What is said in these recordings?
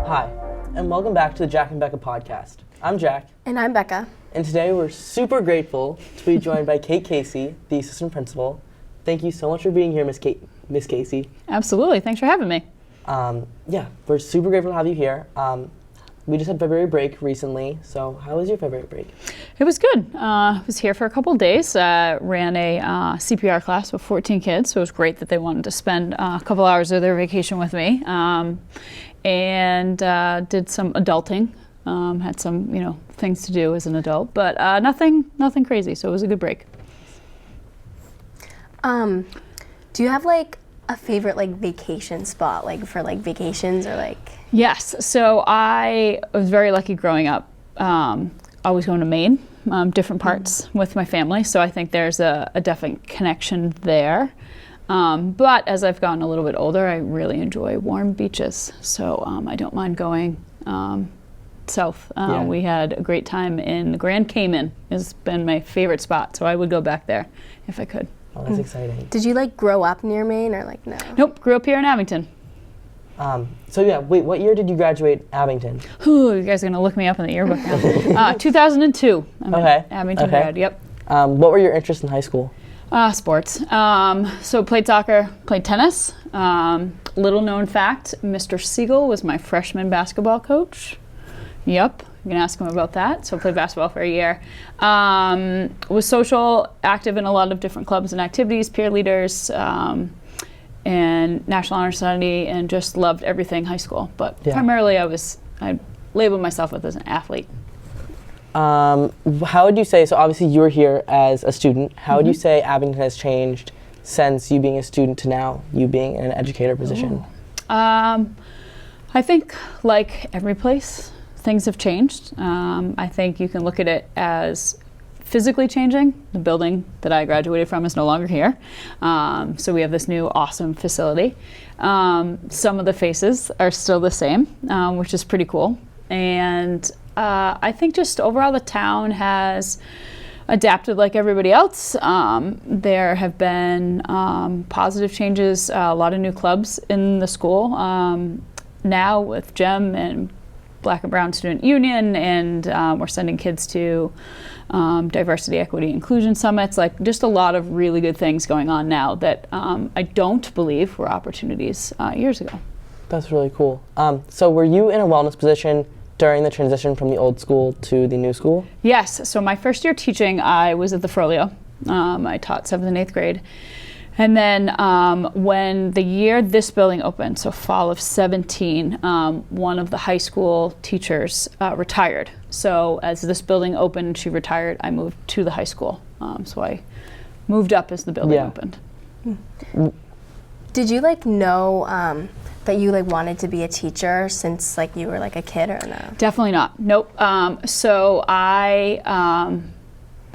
Hi, and welcome back to the Jack and Bekah podcast. I'm Jack. And I'm Bekah. And today we're super grateful to be joined by Kate Casey, the assistant principal. Thank you so much for being here, Miss Casey. Absolutely. Thanks for having me. Yeah, we're super grateful to have you here. We just had February break recently, so how was your February break? It was good. I was here for a couple of days, ran a CPR class with 14 kids, so it was great that they wanted to spend a couple hours of their vacation with me, and did some adulting. Had some, things to do as an adult, but nothing crazy, so it was a good break. Do you have a favorite vacation spot for vacations or Yes, so I was very lucky growing up, always going to Maine, different parts with my family, so I think there's a definite connection there. But as I've gotten a little bit older, I really enjoy warm beaches, so I don't mind going south. We had a great time in the Grand Cayman. Has been my favorite spot, so I would go back there if I could. Oh, that's exciting. Did you grow up near Maine or no? Nope, grew up here in Abington. What year did you graduate Abington? You guys are gonna look me up in the yearbook now. 2002. Okay. Abington grad. Yep. What were your interests in high school? Sports. So played soccer, played tennis. Little known fact, Mr. Siegel was my freshman basketball coach. Yep, you can ask him about that. So I played basketball for a year. Was social, active in a lot of different clubs and activities, peer leaders, and National Honor Society, and just loved everything high school. But primarily I labeled myself as an athlete. How would you say, so obviously you were here as a student, how would you say Abington has changed since you being a student to now you being in an educator position? I think like every place, things have changed. I think you can look at it as physically changing. The building that I graduated from is no longer here. So we have this new awesome facility. Some of the faces are still the same, which is pretty cool. And I think just overall the town has adapted like everybody else. There have been positive changes, a lot of new clubs in the school now with GEM and Black and Brown Student Union, and we're sending kids to diversity, equity, inclusion summits, just a lot of really good things going on now that I don't believe were opportunities years ago. That's really cool. So were you in a wellness position during the transition from the old school to the new school? Yes, so my first year teaching, I was at the Frollio. I taught 7th and 8th grade. And then when the year this building opened, so fall of 17, one of the high school teachers retired. So as this building opened, she retired, I moved to the high school. So I moved up as the building opened. Did you know that you wanted to be a teacher since you were a kid or no? Definitely not. Nope. So I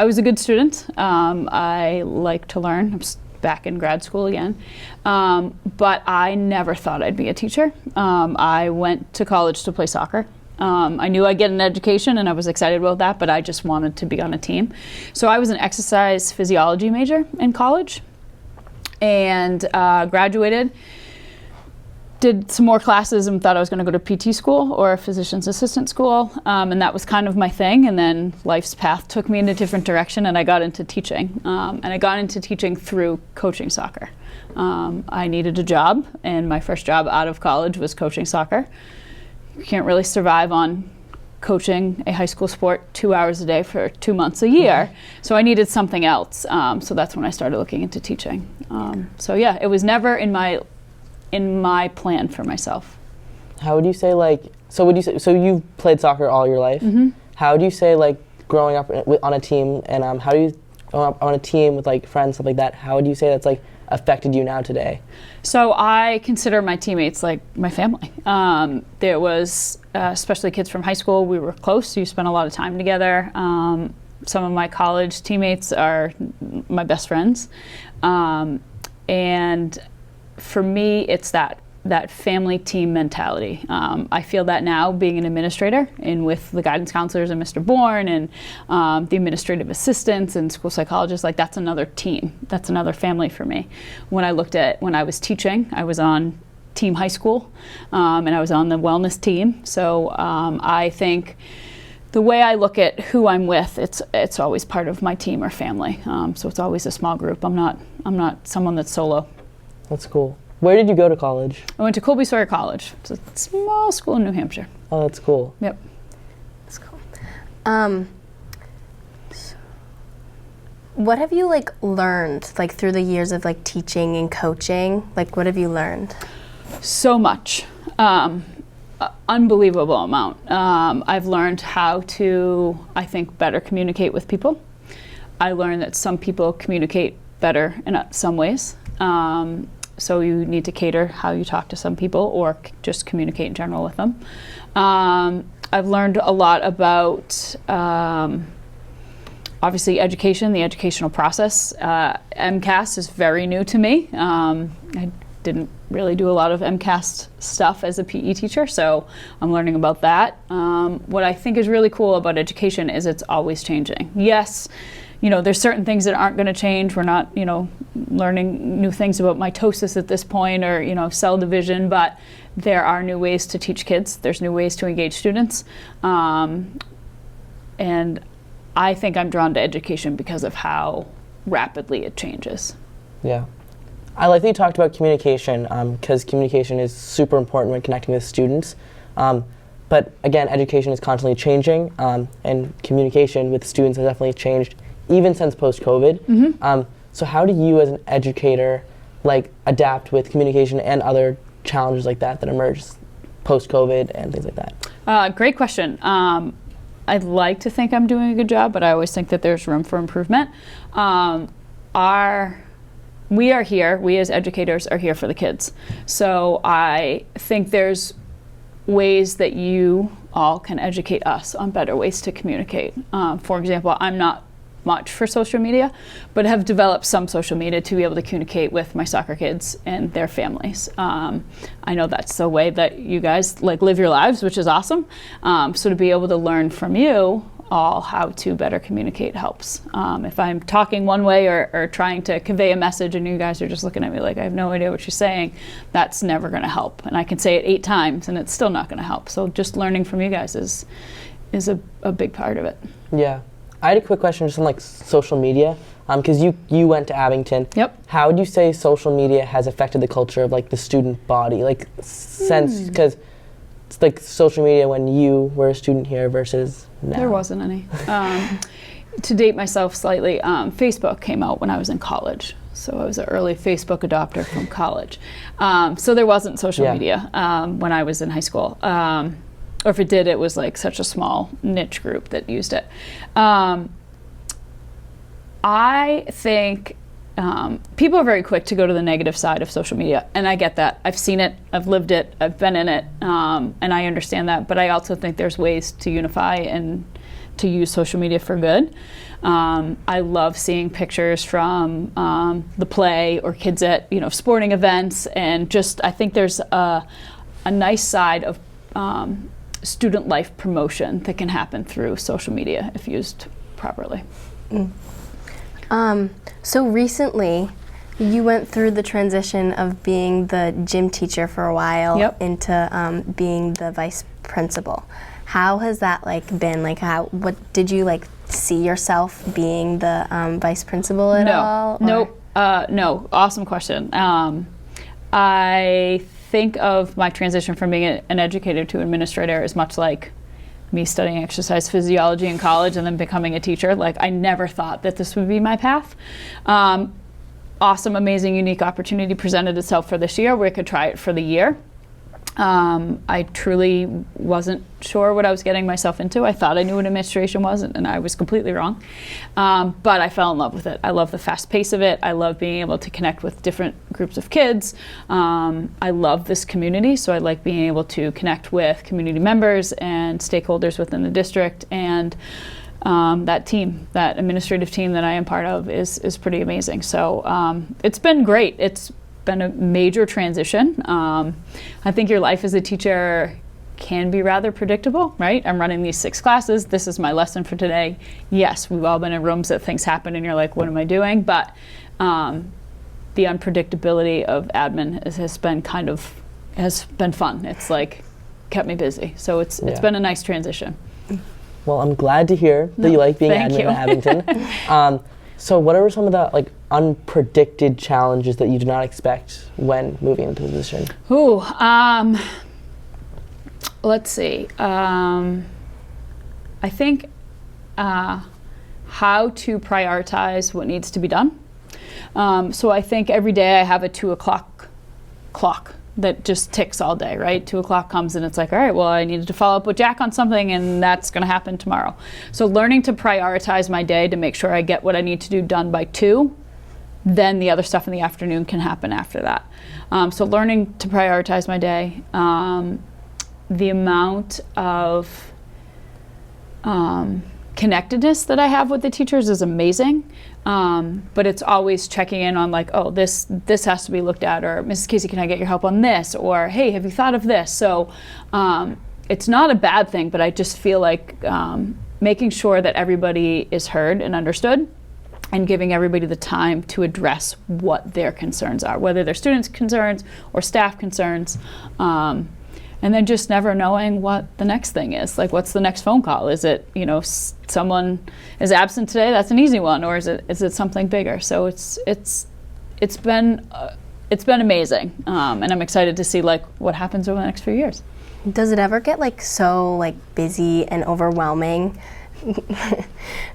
was a good student. I like to learn. I'm back in grad school again. But I never thought I'd be a teacher. I went to college to play soccer. I knew I'd get an education and I was excited about that, but I just wanted to be on a team. So I was an exercise physiology major in college and graduated. Did some more classes and thought I was going to go to PT school or a physician's assistant school, and that was kind of my thing. And then life's path took me in a different direction, and I got into teaching. And I got into teaching through coaching soccer. I needed a job, and my first job out of college was coaching soccer. You can't really survive on coaching a high school sport 2 hours a day for 2 months a year, so I needed something else. So that's when I started looking into teaching. It was never in my plan for myself. How would you say so you've played soccer all your life? How would you say growing up on a team, and how do you on a team with friends, stuff like that, how would you say that's affected you now today? So I consider my teammates like my family. There was especially kids from high school, we were close, so you spent a lot of time together. Some of my college teammates are my best friends, and for me, it's that family team mentality. I feel that now being an administrator and with the guidance counselors and Mr. Bourne and the administrative assistants and school psychologists, that's another team. That's another family for me. When I was teaching, I was on team high school, and I was on the wellness team. So I think the way I look at who I'm with, it's always part of my team or family. So it's always a small group. I'm not someone that's solo. That's cool. Where did you go to college? I went to Colby Sawyer College. It's a small school in New Hampshire. Oh, that's cool. Yep. That's cool. What have you like learned like through the years of like teaching and coaching? Like what have you learned? So much. Unbelievable amount. I've learned how to, I think, better communicate with people. I learned that some people communicate better in some ways. So you need to cater how you talk to some people or just communicate in general with them. I've learned a lot about obviously education, the educational process. MCAS is very new to me. I didn't really do a lot of MCAS stuff as a PE teacher, so I'm learning about that. What I think is really cool about education is it's always changing. Yes, there's certain things that aren't going to change. We're not, learning new things about mitosis at this point or, cell division, but there are new ways to teach kids. There's new ways to engage students. And I think I'm drawn to education because of how rapidly it changes. Yeah. I like that you talked about communication because communication is super important when connecting with students. But again, education is constantly changing and communication with students has definitely changed even since post-COVID. Mm-hmm. So how do you as an educator adapt with communication and other challenges like that emerge post-COVID and things like that? Great question. I'd like to think I'm doing a good job, but I always think that there's room for improvement. We are here, we as educators are here for the kids. So I think there's ways that you all can educate us on better ways to communicate. For example, I'm not much for social media, but have developed some social media to be able to communicate with my soccer kids and their families. I know that's the way that you guys live your lives, which is awesome. So to be able to learn from you all how to better communicate helps. If I'm talking one way or trying to convey a message and you guys are just looking at me like I have no idea what you're saying, that's never going to help. And I can say it 8 times and it's still not going to help. So just learning from you guys is a big part of it. Yeah. I had a quick question just on social media, because you went to Abington. Yep. How would you say social media has affected the culture of the student body? Since, because it's social media when you were a student here versus now. There wasn't any. To date myself slightly, Facebook came out when I was in college. So I was an early Facebook adopter from college. So there wasn't social media when I was in high school. Or if it did, it was such a small niche group that used it. I think people are very quick to go to the negative side of social media, and I get that. I've seen it, I've lived it, I've been in it, and I understand that. But I also think there's ways to unify and to use social media for good. I love seeing pictures from the play or kids at sporting events, and just I think there's a nice side of student life promotion that can happen through social media if used properly. So recently you went through the transition of being the gym teacher for a while into being the vice principal. How has that been? What did you see yourself being the vice principal at all? No. Awesome question. I think of my transition from being an educator to administrator as much like me studying exercise physiology in college and then becoming a teacher. I never thought that this would be my path. Awesome, amazing, unique opportunity presented itself for this year where I could try it for the year. I truly wasn't sure what I was getting myself into. I thought I knew what administration was, and I was completely wrong. But I fell in love with it. I love the fast pace of it. I love being able to connect with different groups of kids. I love this community, so I like being able to connect with community members and stakeholders within the district. And that team, that administrative team that I am part of is pretty amazing. So it's been great. It's been a major transition. I think your life as a teacher can be rather predictable, right? I'm running these 6 classes. This is my lesson for today. Yes, we've all been in rooms that things happen and you're like, what am I doing? But the unpredictability of admin has been kind of has been fun. It's like kept me busy. So it's been a nice transition. Well, I'm glad to hear that you like being admin at Abington. So what are some of the like unpredicted challenges that you do not expect when moving into the position? Ooh, let's see. I think how to prioritize what needs to be done. So I think every day I have a 2 o'clock clock that just ticks all day, right? 2 o'clock comes and it's like, all right, well, I needed to follow up with Jack on something and that's gonna happen tomorrow. So learning to prioritize my day to make sure I get what I need to do done by 2, then the other stuff in the afternoon can happen after that. So learning to prioritize my day, the amount of connectedness that I have with the teachers is amazing. But it's always checking in on like, oh, this has to be looked at, or Mrs. Casey, can I get your help on this? Or, hey, have you thought of this? So it's not a bad thing, but I just feel like making sure that everybody is heard and understood and giving everybody the time to address what their concerns are, whether they're students' concerns or staff concerns. And then just never knowing what the next thing is. Like, what's the next phone call? Is it, someone is absent today? That's an easy one, or is it something bigger? So it's been amazing, and I'm excited to see like what happens over the next few years. Does it ever get like so like busy and overwhelming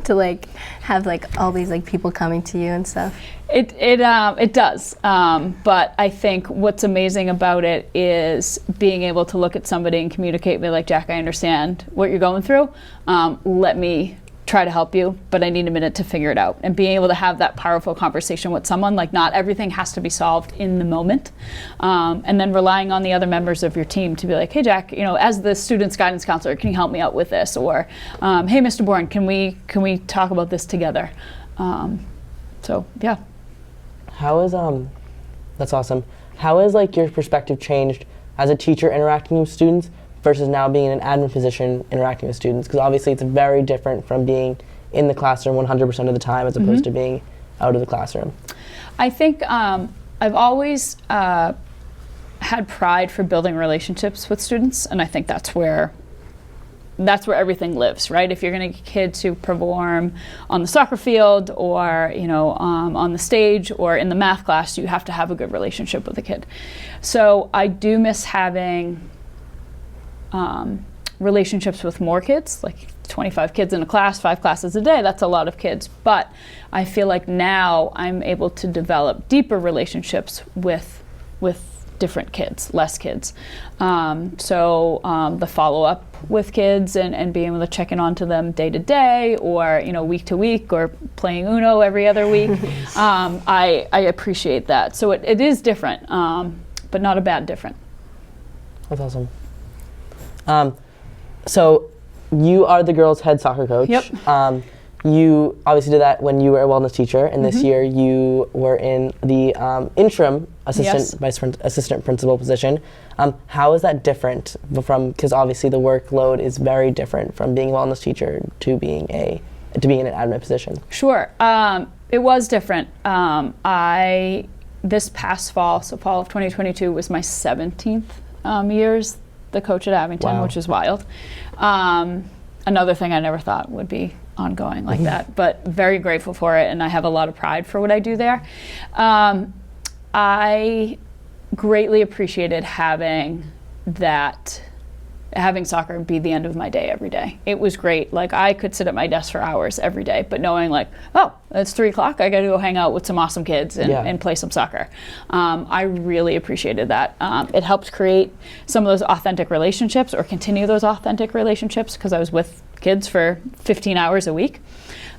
to like have like all these like people coming to you and stuff? It does, but I think what's amazing about it is being able to look at somebody and communicate with like, Jack, I understand what you're going through. Let me try to help you, but I need a minute to figure it out. And being able to have that powerful conversation with someone, like not everything has to be solved in the moment. And then relying on the other members of your team to be like, hey, Jack, as the student's guidance counselor, can you help me out with this? Or, hey, Mr. Bourne, can we talk about this together? So, yeah. How is, that's awesome. How has like your perspective changed as a teacher interacting with students versus now being in an admin position interacting with students? Because obviously it's very different from being in the classroom 100% of the time as opposed to being out of the classroom. I think I've always had pride for building relationships with students, and I think that's where everything lives, right? If you're going to get kids to perform on the soccer field or, on the stage or in the math class, you have to have a good relationship with the kid. So I do miss having relationships with more kids, like 25 kids in a class, 5 classes a day, that's a lot of kids. But I feel like now I'm able to develop deeper relationships with different kids, less kids. So the follow-up with kids and being able to check in onto them day to day or, week to week or playing Uno every other week, I appreciate that. So it is different, but not a bad different. That's awesome. So you are the girls' head soccer coach. Yep. You obviously did that when you were a wellness teacher, and this year you were in the interim assistant principal position. How is that different because obviously the workload is very different from being a wellness teacher to being in an admin position? Sure. It was different. This past fall, so fall of 2022, was my 17th years the coach at Abington, which is wild. Another thing I never thought would be ongoing like that, but very grateful for it, and I have a lot of pride for what I do there. I greatly appreciated having soccer be the end of my day every day. It was great. Like, I could sit at my desk for hours every day, but knowing like, oh, it's 3 o'clock, I gotta go hang out with some awesome kids and play some soccer. I really appreciated that. It helped create some of those authentic relationships or continue those authentic relationships because I was with kids for 15 hours a week.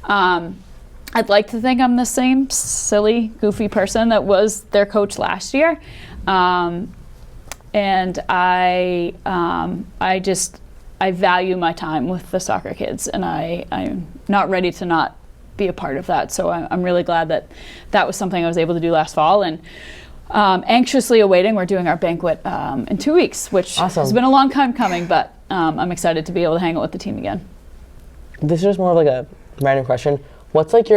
I'd like to think I'm the same silly, goofy person that was their coach last year. And I value my time with the soccer kids, and I'm not ready to not be a part of that. So I'm really glad that was something I was able to do last fall, and anxiously awaiting. We're doing our banquet in 2 weeks, which has been a long time coming, but I'm excited to be able to hang out with the team again. This is just more of like a random question. What's like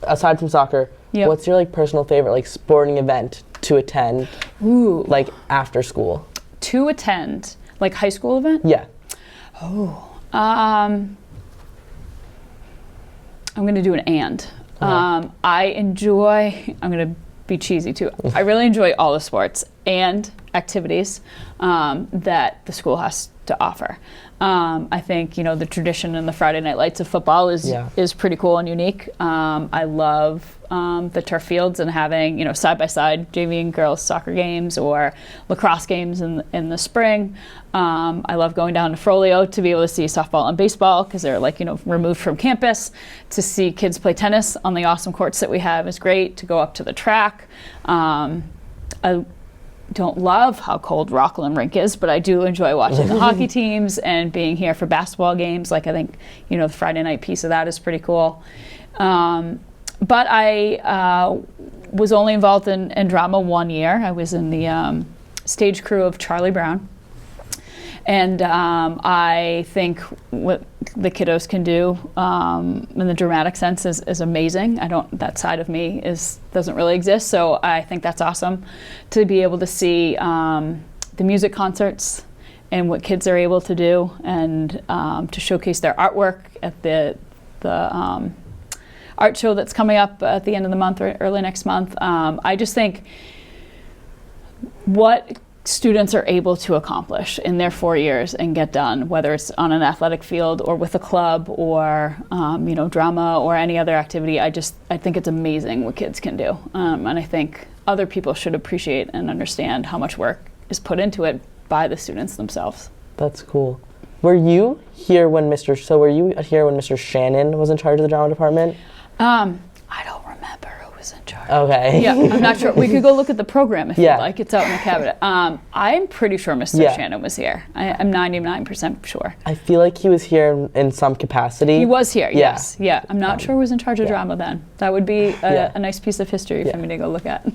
aside from soccer, what's your like personal favorite like sporting event to attend, Ooh. like after school? To attend, like high school event? Yeah. Oh. I'm going to do an and. I enjoy, I'm going to be cheesy too, I really enjoy all the sports and activities that the school has to offer. I think, the tradition and the Friday Night Lights of football is pretty cool and unique. I love the turf fields and having, side-by-side JV and girls soccer games or lacrosse games in the spring. I love going down to Frollo to be able to see softball and baseball because they're removed from campus. To see kids play tennis on the awesome courts that we have is great. To go up to the track. I don't love how cold Rockland Rink is, but I do enjoy watching the hockey teams and being here for basketball games. I think, the Friday night piece of that is pretty cool. But I was only involved in drama 1 year. I was in the stage crew of Charlie Brown. And I think what the kiddos can do in the dramatic sense is amazing. That side of me doesn't really exist, so I think that's awesome to be able to see the music concerts and what kids are able to do, and to showcase their artwork at the art show that's coming up at the end of the month or early next month. I just think what students are able to accomplish in their 4 years and get done, whether it's on an athletic field or with a club or drama or any other activity. I think it's amazing what kids can do, and I think other people should appreciate and understand how much work is put into it by the students themselves. That's cool. Were you here when Mr. Shannon was in charge of the drama department? I don't remember who was in charge. Okay. Yeah, I'm not sure. We could go look at the program if you'd like. It's out in the cabinet. I'm pretty sure Mr. Shannon was here. I'm 99% sure. I feel like he was here in some capacity. He was here, yes. Yeah, I'm not sure who was in charge of drama then. That would be a nice piece of history for me to go look at.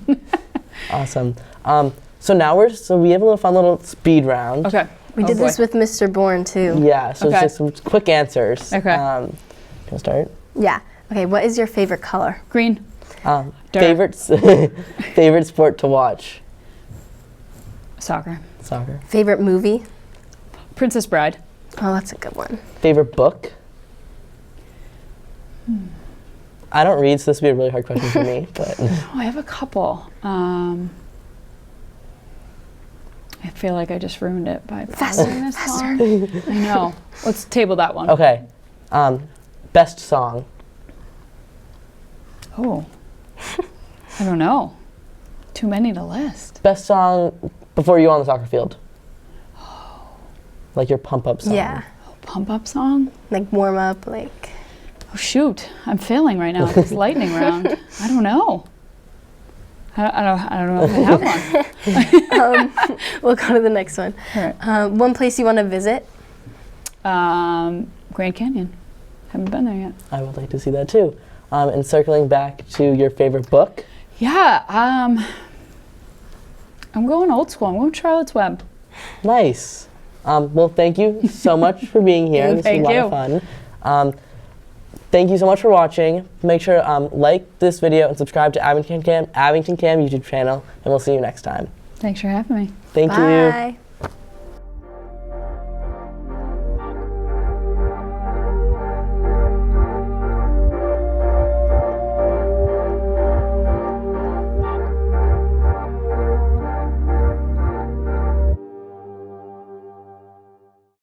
Awesome. So now we have a fun little speed round. Okay. We did this with Mr. Bourne too. Yeah, so it's just some quick answers. Okay. Can I start? Yeah. Okay, what is your favorite color? Green. Favorite sport to watch? Soccer. Favorite movie? Princess Bride. Oh, that's a good one. Favorite book? I don't read, so this would be a really hard question for me. But I have a couple. I feel like I just ruined it by passing this song. I know. Let's table that one. Okay. Best song? Oh. I don't know. Too many to list. Best song before you were on the soccer field? Like your pump-up song. Yeah. Pump-up song? Like warm-up, like... Oh, shoot. I'm failing right now at this lightning round. I don't know. I don't know if I have one. We'll go to the next one. All right. One place you want to visit? Grand Canyon. Haven't been there yet. I would like to see that too. And circling back to your favorite book? Yeah. I'm going old school. I'm going Charlotte's Web. Nice. Well, thank you so much for being here. This was a lot of fun. Thank you so much for watching. Make sure like this video and subscribe to Abington Cam YouTube channel, and we'll see you next time. Thanks for having me. Thank you. Bye.